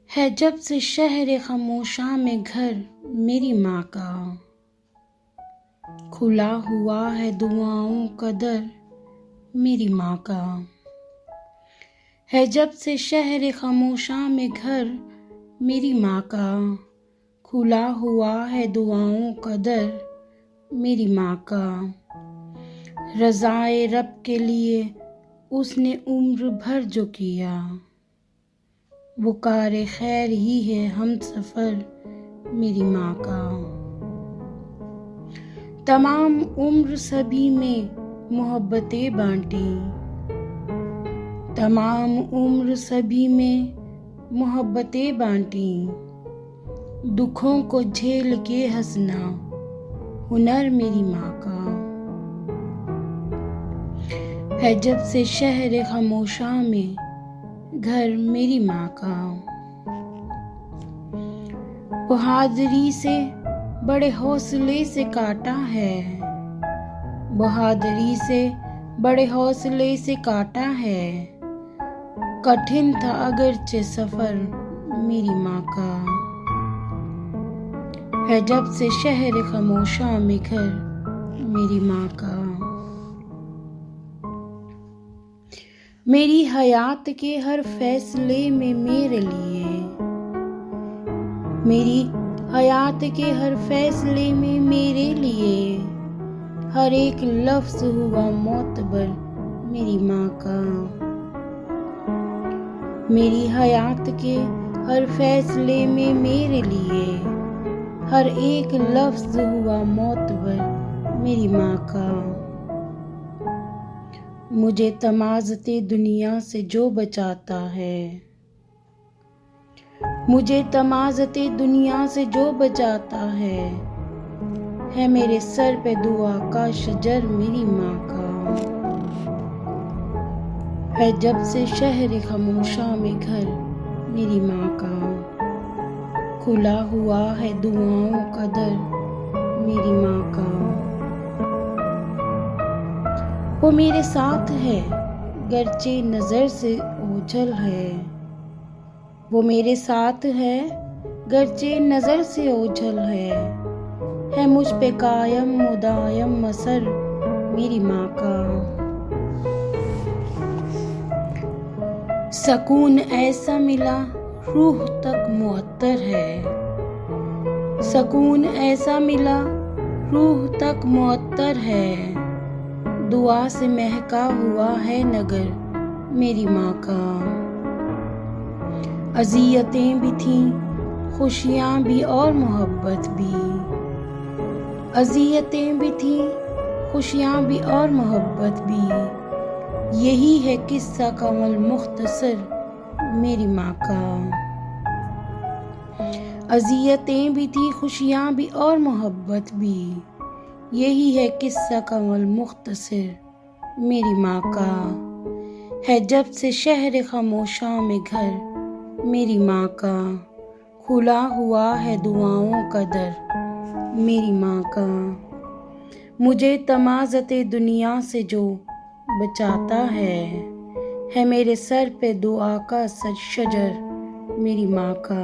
है जब से शहर खामोशा में घर मेरी माँ का, खुला हुआ है दुआओं का दर मेरी माँ का। है जब से शहर खामोशा में घर मेरी माँ का, खुला हुआ है दुआओं का दर मेरी माँ का। रज़ाए रब के लिए उसने उम्र भर जो किया, वो कार खैर ही है हम सफ़र मेरी माँ का। तमाम उम्र सभी में मोहब्बतें बांटी, तमाम उम्र सभी में मोहब्बतें बांटी। दुखों को झेल के हंसना हुनर मेरी माँ का। है जब से शहर खामोशा में घर मेरी माँ का। बहादुरी से बड़े हौसले से काटा है, बहादुरी से बड़े हौसले से काटा है। कठिन था अगरचे सफर मेरी माँ का। है जब से शहर खामोशा में घर मेरी माँ का। मेरी हयात के हर फैसले में मेरे लिए, मेरी हयात के हर फैसले में मेरे लिए, हर एक लफ्ज हुआ मोतबर मेरी माँ का। मेरी हयात के हर फैसले में मेरे लिए, हर एक लफ्ज हुआ मोतबर मेरी माँ का। मुझे तमाज़ते दुनिया से जो बचाता है, मुझे तमाज़ते दुनिया से जो बचाता है मेरे सर पे दुआ का शजर मेरी माँ का। है जब से शहर खामोशा में घर मेरी माँ का, खुला हुआ है दुआओं का दर मेरी माँ का। वो मेरे साथ है गर्चे नज़र से ओझल है, वो मेरे साथ है गर्चे नज़र से ओझल है मुझ पे कायम मुदायम असर मेरी माँ का। सकून ऐसा मिला रूह तक मुअत्तर है, सकून ऐसा मिला रूह तक मुअत्तर है। दुआ से महका हुआ है नगर मेरी माँ का। अज़ियतें भी थीं, खुशियाँ भी और मोहब्बत भी, अज़ियतें भी थीं, खुशियाँ भी और मोहब्बत भी। यही है किस्सा कमल मुख्तसर मेरी माँ का। अज़ियतें भी थीं, खुशियाँ भी और मोहब्बत भी, यही है किस्सा कमल मुख्तसर मेरी माँ का। है जब से शहर खामोशा में घर मेरी माँ का, खुला हुआ है दुआओं का दर मेरी माँ का। मुझे तमाज़ते दुनिया से जो बचाता है मेरे सर पे दुआ का शजर मेरी माँ का।